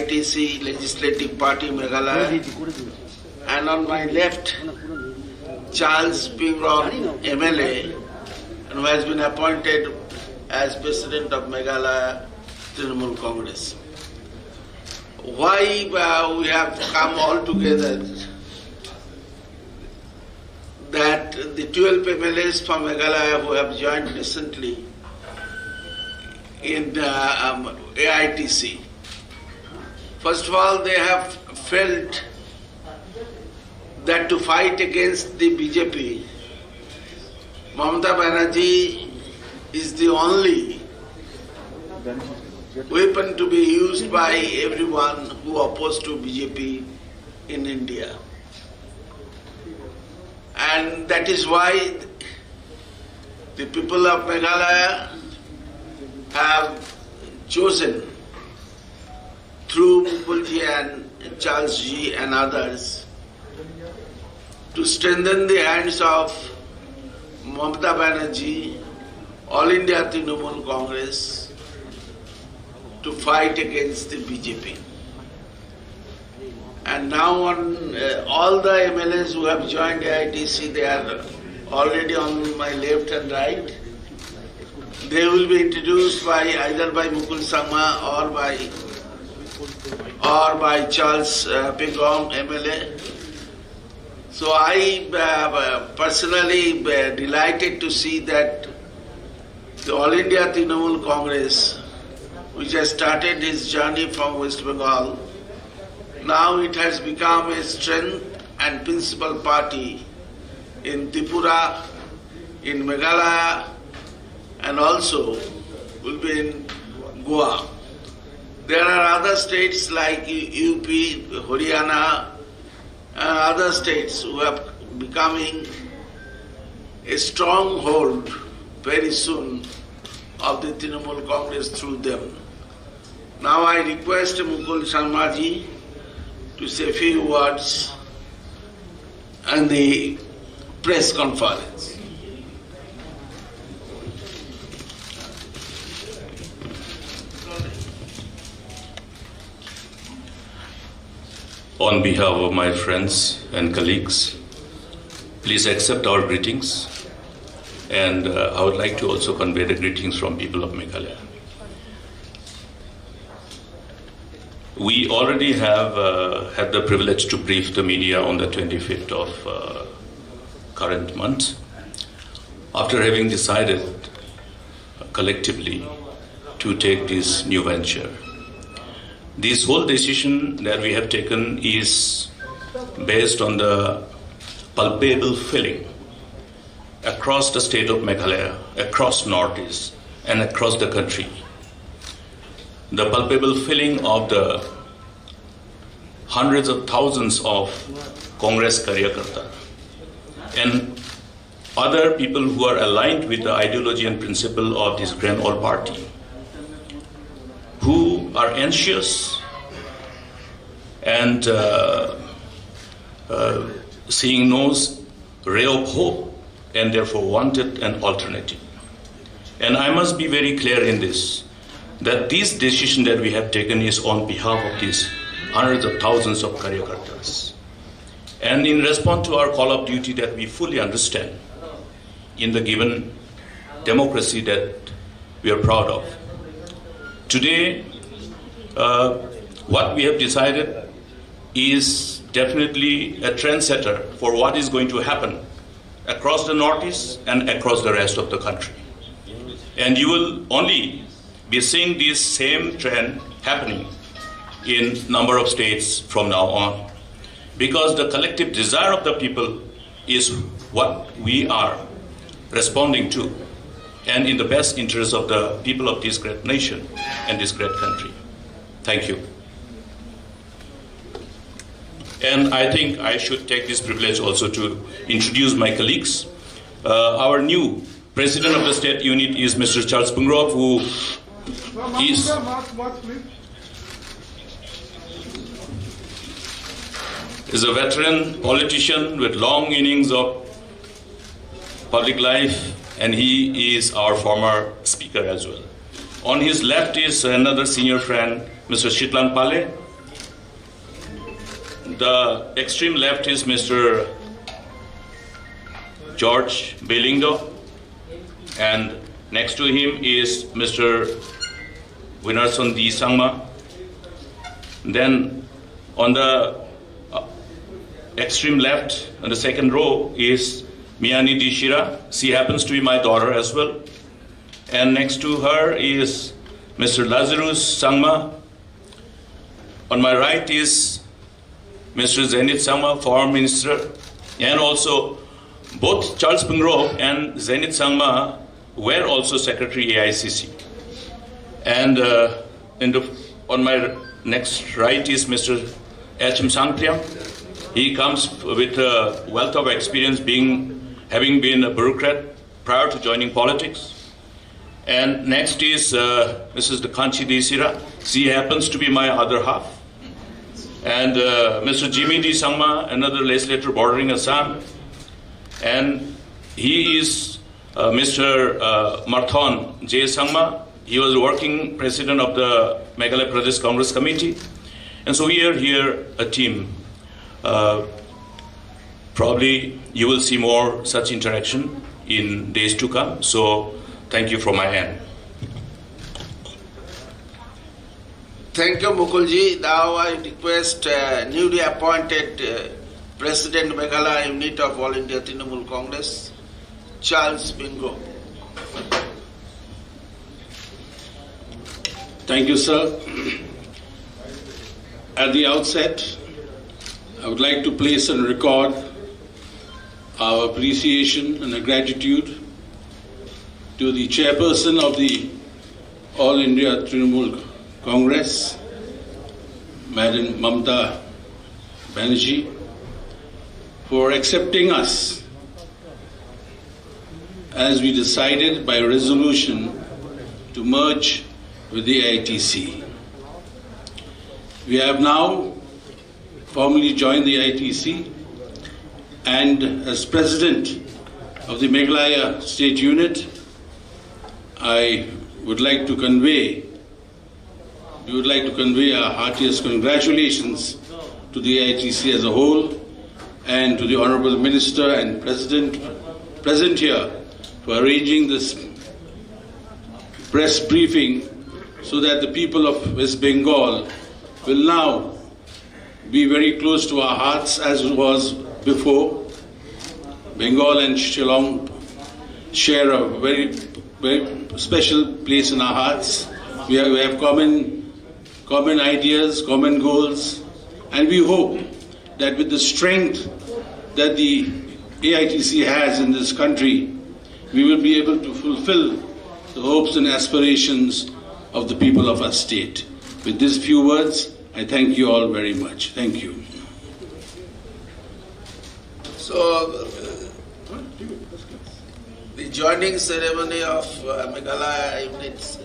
AITC Legislative Party Meghalaya, and on my left, Charles Pingrong, MLA, who has been appointed as President of Meghalaya Trinamool Congress. Why we have come all together? That the 12 MLAs from Meghalaya who have joined recently in AITC. First of all, they have felt that to fight against the BJP, Mamata Banerjee is the only weapon to be used by everyone who opposed to BJP in India. And that is why the people of Meghalaya have chosen through Mukulji and Charles Ji and others to strengthen the hands of Mamata Banerjee, All India Trinamool Congress, to fight against the BJP. And now on all the MLAs who have joined AITC, they are already on my left and right. They will be introduced by either by Mukul Sangma or by Charles Pingrong, MLA. So I personally delighted to see that the All India Trinamool Congress, which has started its journey from West Bengal, now it has become a strength and principal party in Tripura, in Meghalaya, and also will be in Goa. There are other states like UP, Haryana, and other states who are becoming a stronghold very soon of the Trinamool Congress through them. Now I request Mukul Sharma ji to say a few words and the press conference. On behalf of my friends and colleagues, please accept our greetings, and I would like to also convey the greetings from people of Meghalaya. We already have had the privilege to brief the media on the 25th of current month, after having decided collectively to take this new venture. This whole decision that we have taken is based on the palpable feeling across the state of Meghalaya, across Northeast, and across the country. The palpable feeling of the hundreds of thousands of Congress Karyakarta and other people who are aligned with the ideology and principle of this grand old party, who are anxious and seeing no ray of hope and therefore wanted an alternative. And I must be very clear in this, that this decision that we have taken is on behalf of these hundreds of thousands of Karyakartas. And in response to our call of duty that we fully understand in the given democracy that we are proud of. Today, what we have decided is definitely a trendsetter for what is going to happen across the Northeast and across the rest of the country. And you will only be seeing this same trend happening in number of states from now on, because the collective desire of the people is what we are responding to, and in the best interest of the people of this great nation and this great country. Thank you. And I think I should take this privilege also to introduce my colleagues. Our new president of the state unit is Mr. Charles Pingrong, who is a veteran politician with long innings of public life, and he is our former speaker as well. On his left is another senior friend, Mr. Shitlan Pale, the extreme left is Mr. George Belindo, and next to him is Mr. Winarson D. Sangma. Then on the extreme left, on the second row, is Miani D. Shira. She happens to be my daughter as well. And next to her is Mr. Lazarus Sangma. On my right is Mr. Zenit Sangma, Foreign Minister. And also, both Charles Pingro and Zenit Sangma were also Secretary AICC. And on my next right is Mr. H.M. Sangpriam. He comes with a wealth of experience having been a bureaucrat prior to joining politics. And next is Mrs. Kanchi D. Sira. She happens to be my other half. And Mr. Jimmy D. Sangma, another legislator bordering Assam. And he is Mr. Marthon J. Sangma. He was working president of the Meghalaya Pradesh Congress Committee. And so we are here a team. Probably you will see more such interaction in days to come. So thank you from my end. Thank you, Mukulji. Now I request newly appointed President Meghalaya Unit of All India Trinamool Congress, Charles Bingo. Thank you, sir. At the outset, I would like to place on record our appreciation and our gratitude to the chairperson of the All India Trinamool Congress, Madam Mamta Banerjee, for accepting us as we decided by resolution to merge with the AITC. We have now formally joined the AITC, and as president of the Meghalaya State Unit, we would like to convey our heartiest congratulations to the AITC as a whole and to the Honorable Minister and President present here for arranging this press briefing so that the people of West Bengal will now be very close to our hearts as it was before. Bengal and Shillong share a very, very special place in our hearts. We have common ideas, common goals, and we hope that with the strength that the AITC has in this country, we will be able to fulfill the hopes and aspirations of the people of our state. With these few words, I thank you all very much. Thank you. So, the joining ceremony of Meghalaya Units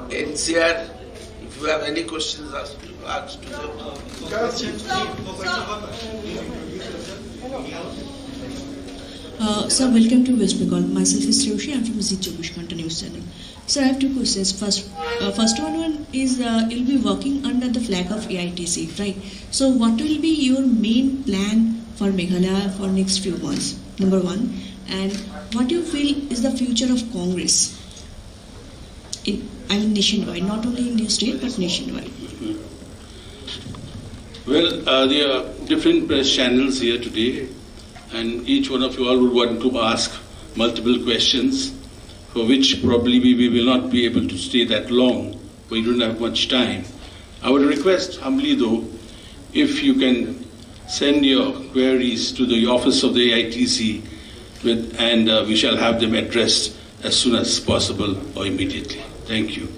NCR, if you have any questions, ask to them. Sir, welcome to West Bengal. Myself is Sroshi. I'm from Zee 24 Ghanta News Channel. Sir, I have two questions. First one is you'll be working under the flag of AITC, right? So, what will be your main plan for Meghalaya for next few months? Number one, and what do you feel is the future of Congress? Nationwide, not only in your state but nationwide. Well, there are different press channels here today, and each one of you all would want to ask multiple questions, for which probably we will not be able to stay that long, we don't have much time. I would request humbly though, if you can send your queries to the office of the AITC, and we shall have them addressed as soon as possible or immediately. Thank you.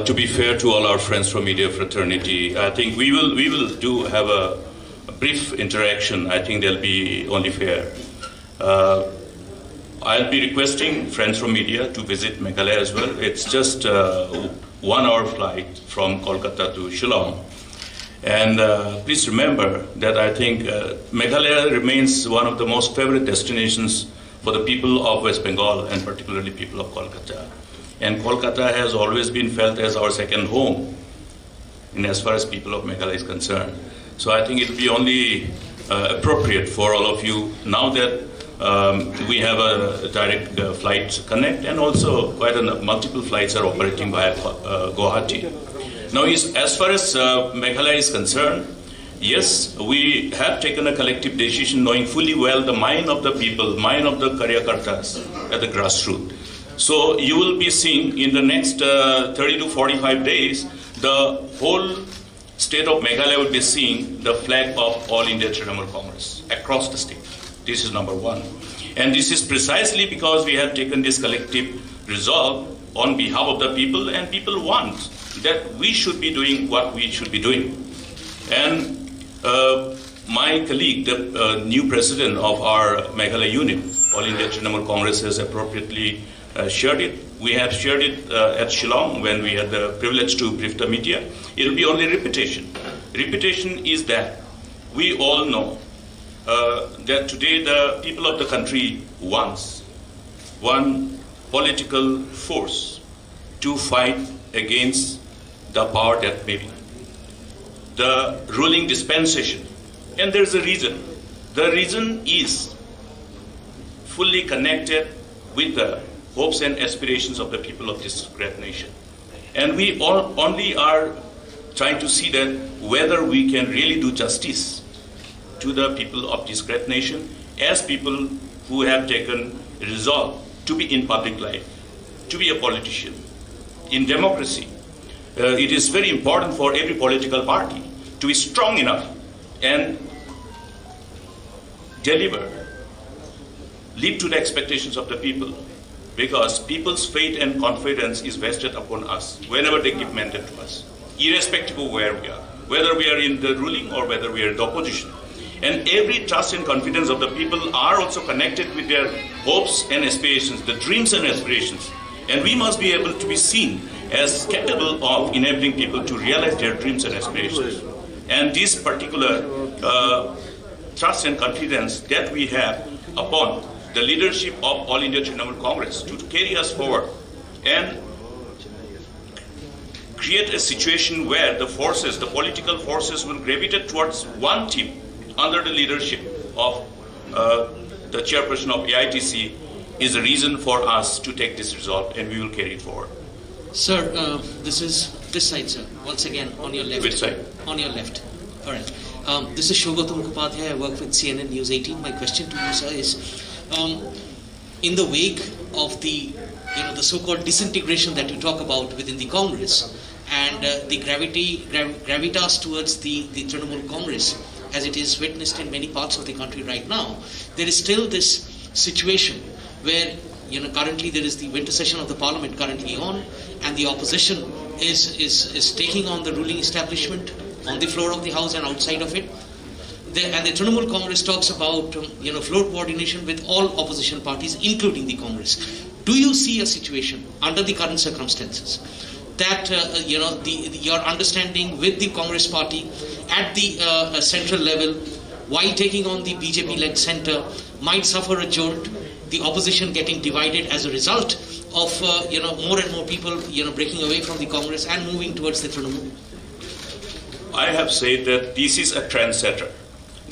To be fair to all our friends from media fraternity, I think we will have a brief interaction. I think they'll be only fair. I'll be requesting friends from media to visit Meghalaya as well. It's just a 1 hour flight from Kolkata to Shillong. And please remember that I think Meghalaya remains one of the most favorite destinations for the people of West Bengal and particularly people of Kolkata. And Kolkata has always been felt as our second home in as far as people of Meghalaya is concerned. So I think it will be only appropriate for all of you, now that we have a direct flight connect, and also quite multiple flights are operating via Guwahati. Now, as far as Meghalaya is concerned, yes, we have taken a collective decision knowing fully well the mind of the people, mind of the Karyakartas at the grassroots. So you will be seeing in the next 30 to 45 days, the whole state of Meghalaya will be seeing the flag of All India Trinamool Congress across the state. This is number one. And this is precisely because we have taken this collective resolve on behalf of the people, and people want that we should be doing what we should be doing. And my colleague, the new president of our Meghalaya unit, All India Trinamool Congress, has appropriately shared it. We have shared it at Shillong when we had the privilege to brief the media. It will be only repetition. Repetition is that we all know that today the people of the country wants one political force to fight against the power that may be, the ruling dispensation. And there's a reason. The reason is fully connected with the hopes and aspirations of the people of this great nation. And we all only are trying to see that whether we can really do justice to the people of this great nation as people who have taken resolve to be in public life, to be a politician. In democracy, it is very important for every political party to be strong enough and deliver, live to the expectations of the people, because people's faith and confidence is vested upon us whenever they give mandate to us, irrespective of where we are, whether we are in the ruling or whether we are in the opposition. And every trust and confidence of the people are also connected with their hopes and aspirations, the dreams and aspirations. And we must be able to be seen as capable of enabling people to realize their dreams and aspirations. And this particular trust and confidence that we have upon the leadership of All India Trinamool Congress to carry us forward and create a situation where the forces, the political forces, will gravitate towards one team under the leadership of the chairperson of AITC is a reason for us to take this resolve, and we will carry it forward. Sir, this is this side, sir. Once again, on your left. Which side? On your left. All right. This is Shogatam Mukhopadhyay. I work with CNN News 18. My question to you, sir, is in the wake of the so-called disintegration that you talk about within the Congress and the gravitas towards the Trinamool Congress, as it is witnessed in many parts of the country right now, there is still this situation where currently there is the winter session of the Parliament currently on, and the opposition is taking on the ruling establishment on the floor of the House and outside of it. And the Trinamool Congress talks about floor coordination with all opposition parties, including the Congress. Do you see a situation under the current circumstances that your understanding with the Congress party at the central level, while taking on the BJP-led centre, might suffer a jolt, the opposition getting divided as a result of more and more people breaking away from the Congress and moving towards the Trinamool? I have said that this is a trendsetter.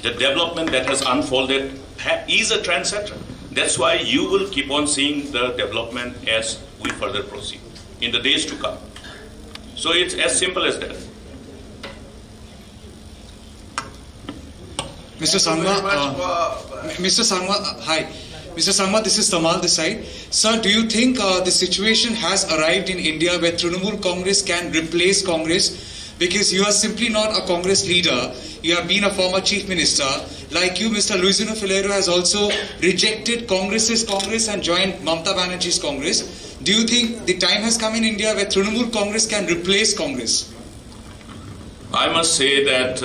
The development that has unfolded is a trendsetter. That's why you will keep on seeing the development as we further proceed in the days to come. So it's as simple as that. Mr. Sangma, hi. Mr. Sangma, this is Tamal this side. Sir, do you think the situation has arrived in India where Trinamool Congress can replace Congress? Because you are simply not a Congress leader. You have been a former chief minister. Like you, Mr. Luisino Filero has also rejected Congress's Congress and joined Mamata Banerjee's Congress. Do you think the time has come in India where Trinamool Congress can replace Congress? I must say that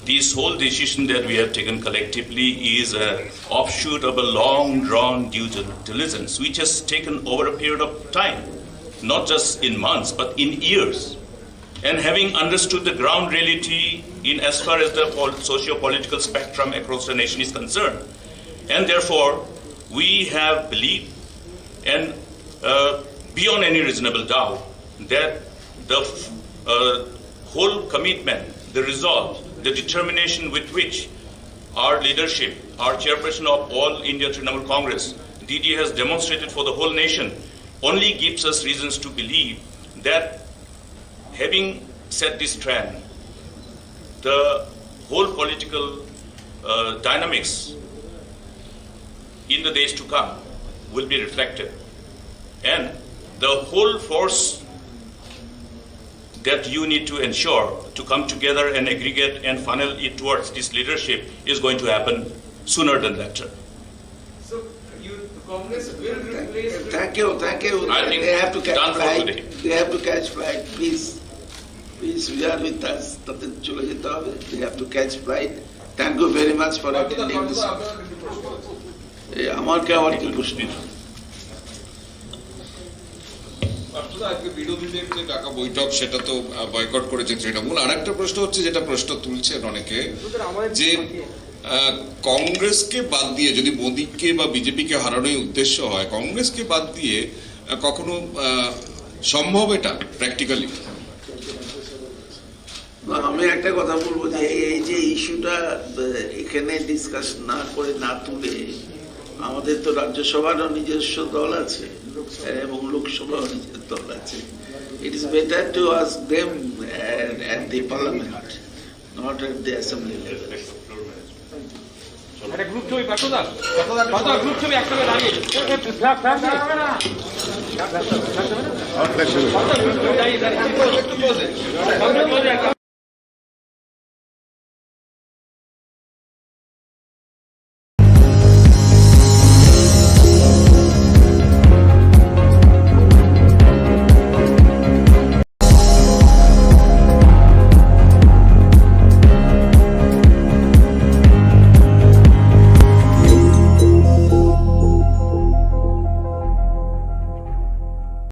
this whole decision that we have taken collectively is an offshoot of a long drawn due diligence which has taken over a period of time, not just in months but in years. And having understood the ground reality in as far as the socio-political spectrum across the nation is concerned, and therefore we have believed and beyond any reasonable doubt that the whole commitment, the resolve, the determination with which our leadership, our chairperson of All India Trinamool Congress, DD, has demonstrated for the whole nation only gives us reasons to believe that having set this trend, the whole political dynamics in the days to come will be reflected. And the whole force that you need to ensure to come together and aggregate and funnel it towards this leadership is going to happen sooner than later. So, Congress will replace. Thank you. I think they have to catch done for flight. today. They have to catch flight. Please, we are with us. They have to catch flight. Thank you very much for attending this. আমার কি প্রশ্ন? আজকে বিরোধীদের যে ডাকা বৈঠক সেটা তো বয়কট করেছে তৃণমূল। আর একটা প্রশ্ন হচ্ছে, যেটা প্রশ্ন তুলছেন অনেকে, যে কংগ্রেসকে বাদ দিয়ে যদি মোদীকে বা বিজেপিকে হারানোই উদ্দেশ্য হয়, কংগ্রেসকে বাদ দিয়ে কখনো সম্ভব এটা প্র্যাকটিক্যালি? আমি একটা কথা বলবো যে এই যে ইস্যুটা এখানে ডিসকাস না করে না তুলে, আমাদের তো রাজ্যসভারও নিজস্ব দল আছে এবং লোকসভাও নিজের দল আছে। It is better to ask them at the parliament, not at the assembly level. একটা গ্রুপ ছবি পাঠা গ্রুপ ছবি একসঙ্গে দাঁড়িয়ে